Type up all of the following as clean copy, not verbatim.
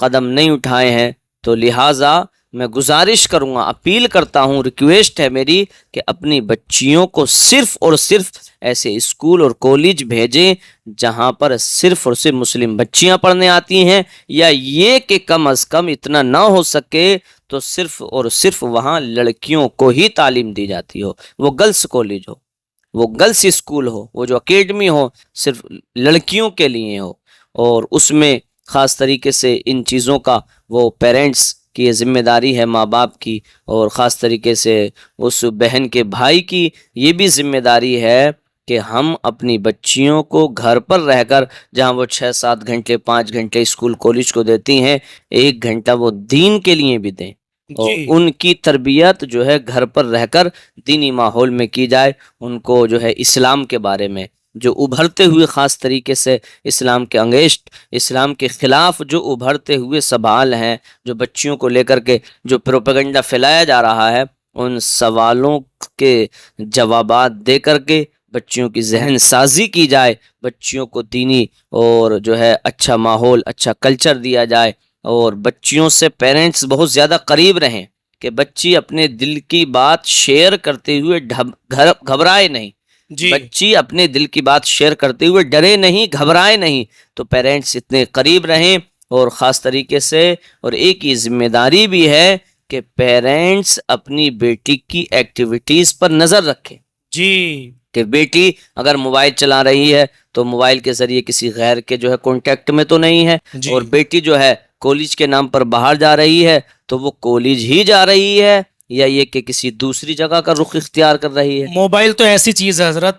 قدم نہیں اٹھائے ہیں، تو لہٰذا میں گزارش کروں گا، اپیل کرتا ہوں، ریکویسٹ ہے میری کہ اپنی بچیوں کو صرف اور صرف ایسے اسکول اور کالج بھیجیں جہاں پر صرف اور صرف مسلم بچیاں پڑھنے آتی ہیں، یا یہ کہ کم از کم اتنا نہ ہو سکے تو صرف اور صرف وہاں لڑکیوں کو ہی تعلیم دی جاتی ہو، وہ گرلس کالج ہو، وہ گرلس اسکول ہو، وہ جو اکیڈمی ہو صرف لڑکیوں کے لیے ہو، اور اس میں خاص طریقے سے ان چیزوں کا وہ پیرنٹس کی یہ ذمہ داری ہے، ماں باپ کی، اور خاص طریقے سے اس بہن کے بھائی کی یہ بھی ذمہ داری ہے کہ ہم اپنی بچیوں کو گھر پر رہ کر، جہاں وہ 6-7 گھنٹے 5 گھنٹے اسکول کالج کو دیتی ہیں، 1 گھنٹہ وہ دین کے لیے بھی دیں، اور ان کی تربیت جو ہے گھر پر رہ کر دینی ماحول میں کی جائے، ان کو جو ہے اسلام کے بارے میں جو ابھرتے ہوئے خاص طریقے سے اسلام کے انگیسٹ، اسلام کے خلاف جو ابھرتے ہوئے سوال ہیں، جو بچیوں کو لے کر کے جو پروپیگنڈا پھیلایا جا رہا ہے، ان سوالوں کے جوابات دے کر کے بچیوں کی ذہن سازی کی جائے، بچیوں کو دینی اور جو ہے اچھا ماحول، اچھا کلچر دیا جائے، اور بچیوں سے پیرنٹس بہت زیادہ قریب رہیں کہ بچی اپنے دل کی بات شیئر کرتے ہوئے گھبرائے نہیں، بچی اپنے دل کی بات شیئر کرتے ہوئے ڈرے نہیں، گھبرائے نہیں، تو پیرنٹس اتنے قریب رہیں، اور خاص طریقے سے اور ایک یہ ذمہ داری بھی ہے کہ پیرنٹس اپنی بیٹی کی ایکٹیویٹیز پر نظر رکھیں، کہ بیٹی اگر موبائل چلا رہی ہے تو موبائل کے ذریعے کسی غیر کے جو ہے کانٹیکٹ میں تو نہیں ہے، اور بیٹی جو ہے کالج کے نام پر باہر جا رہی ہے تو وہ کالج ہی جا رہی ہے یا یہ کہ کسی دوسری جگہ کا رخ اختیار کر رہی ہے۔ موبائل تو ایسی چیز ہے حضرت،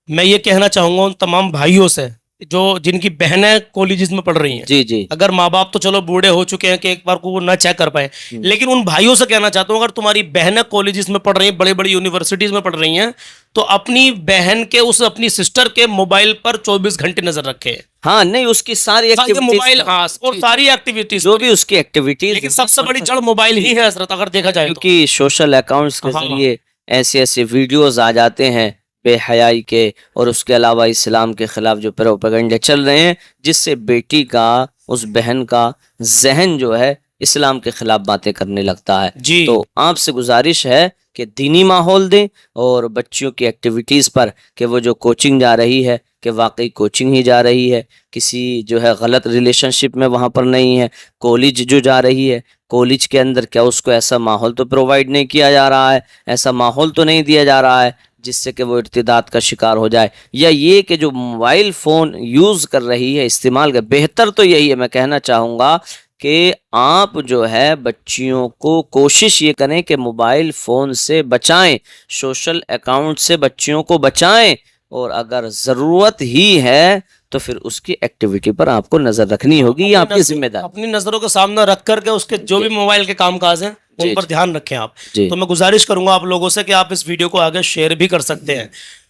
میں یہ کہنا چاہوں گا ان تمام بھائیوں سے جو جن کی بہنیں کالجز میں پڑھ رہی ہیں، جی اگر ماں باپ تو چلو بوڑھے ہو چکے ہیں کہ ایک بار کو وہ نہ چیک کر پائے، لیکن ان بھائیوں سے کہنا چاہتا ہوں اگر تمہاری بہنیں کالجز میں پڑھ رہی ہیں، بڑی بڑی یونیورسٹیز میں پڑھ رہی ہیں، تو اپنی بہن کے اپنی سسٹر کے موبائل پر 24 گھنٹے نظر رکھے، ہاں نہیں اس کی ساری موبائل اور ساری ایکٹیویٹیز جو بھی اس کی ایکٹیویٹیز، لیکن سب سے بڑی جڑ موبائل ہی ہے حضرت اگر دیکھا جائے، کیونکہ سوشل اکاؤنٹس کے ذریعے ایسے ایسے ویڈیوز آ جاتے ہیں بے حیائی کے، اور اس کے علاوہ اسلام کے خلاف جو پروپیگنڈے چل رہے ہیں، جس سے بیٹی کا، اس بہن کا ذہن جو ہے اسلام کے خلاف باتیں کرنے لگتا ہے۔ تو آپ سے گزارش ہے کہ دینی ماحول دیں، اور بچیوں کی ایکٹیویٹیز پر کہ وہ جو کوچنگ جا رہی ہے کہ واقعی کوچنگ ہی جا رہی ہے، کسی جو ہے غلط ریلیشن شپ میں وہاں پر نہیں ہے، کالج جو جا رہی ہے کالج کے اندر کیا اس کو ایسا ماحول تو پرووائڈ نہیں کیا جا رہا ہے، ایسا ماحول تو نہیں دیا جا رہا ہے جس سے کہ وہ ارتداد کا شکار ہو جائے، یا یہ کہ جو موبائل فون یوز کر رہی ہے، استعمال کر، بہتر تو یہی ہے، میں کہنا چاہوں گا کہ آپ جو ہے بچیوں کو کوشش یہ کریں کہ موبائل فون سے بچائیں، سوشل اکاؤنٹ سے بچیوں کو بچائیں، اور اگر ضرورت ہی ہے تو پھر اس کی ایکٹیویٹی پر آپ کو نظر رکھنی ہوگی، یہ آپ کی ذمہ داری، اپنی نظروں کے سامنے رکھ کر کے اس کے جو بھی موبائل کے کام کاج ہیں ان پر دھیان رکھیں آپ۔ تو میں گزارش کروں گا آپ لوگوں سے کہ آپ اس ویڈیو کو آگے شیئر بھی کر سکتے ہیں،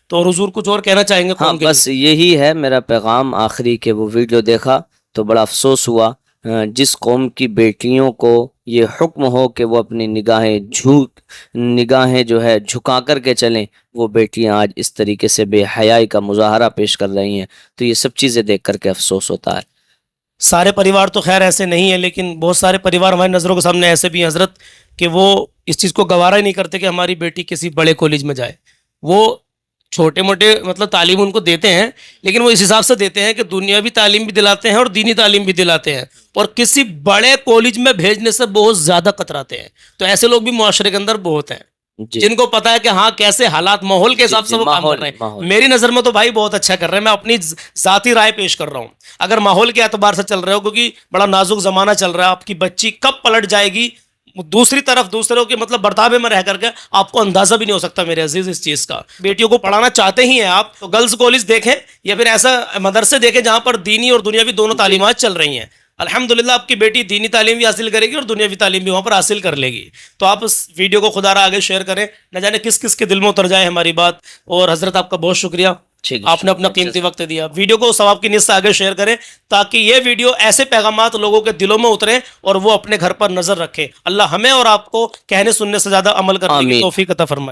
تو اور حضور کچھ اور کہنا چاہیں گے؟ ہاں بس یہی ہے میرا پیغام آخری، کہ وہ ویڈیو دیکھا تو بڑا افسوس ہوا، جس قوم کی بیٹیوں کو یہ حکم ہو کہ وہ اپنی نگاہیں جو ہے جھکا کر کے چلیں، وہ بیٹیاں آج اس طریقے سے بے حیائی کا مظاہرہ پیش کر رہی ہیں، تو یہ سب چیزیں دیکھ کر کے افسوس ہوتا ہے۔ سارے پریوار تو خیر ایسے نہیں ہیں، لیکن بہت سارے پریوار ہماری نظروں کے سامنے ایسے بھی ہیں حضرت کہ وہ اس چیز کو گوارا ہی نہیں کرتے کہ ہماری بیٹی کسی بڑے کالج میں جائے، وہ چھوٹے موٹے مطلب تعلیم ان کو دیتے ہیں، لیکن وہ اس حساب سے دیتے ہیں کہ دنیاوی تعلیم بھی دلاتے ہیں اور دینی تعلیم بھی دلاتے ہیں، اور کسی بڑے کالج میں بھیجنے سے بہت زیادہ کتراتے ہیں۔ تو ایسے لوگ بھی معاشرے کے اندر بہت ہیں جن کو پتا ہے کہ ہاں کیسے حالات ماحول کے حساب سے وہ کام کر رہے ہیں۔ میری نظر میں تو بھائی بہت اچھا کر رہے ہیں، میں اپنی ذاتی رائے پیش کر رہا ہوں۔ اگر ماحول کے اعتبار سے چل رہے ہو، کیونکہ بڑا نازک زمانہ چل رہا ہے، آپ کی بچی کب پلٹ جائے گی دوسری طرف دوسروں کے مطلب برتابے میں رہ کر کے آپ کو اندازہ بھی نہیں ہو سکتا میرے عزیز اس چیز کا۔ بیٹیوں کو پڑھانا چاہتے ہی ہیں آپ تو گرلز کالج دیکھیں یا پھر ایسا مدرسے دیکھیں جہاں پر دینی اور دنیاوی دونوں تعلیمات چل رہی ہیں۔ الحمدللہ آپ کی بیٹی دینی تعلیم بھی حاصل کرے گی اور دنیاوی تعلیم بھی وہاں پر حاصل کر لے گی۔ تو آپ اس ویڈیو کو خدا را آگے شیئر کریں، نہ جانے کس کس کے دل میں اتر جائے ہماری بات۔ اور حضرت آپ کا بہت شکریہ، آپ نے اپنا قیمتی وقت دیا۔ ویڈیو کو ثواب کی نیت سے آگے شیئر کریں تاکہ یہ ویڈیو ایسے پیغامات لوگوں کے دلوں میں اتریں اور وہ اپنے گھر پر نظر رکھیں۔ اللہ ہمیں اور آپ کو کہنے سننے سے زیادہ عمل کرنے کی توفیق عطا فرمائے۔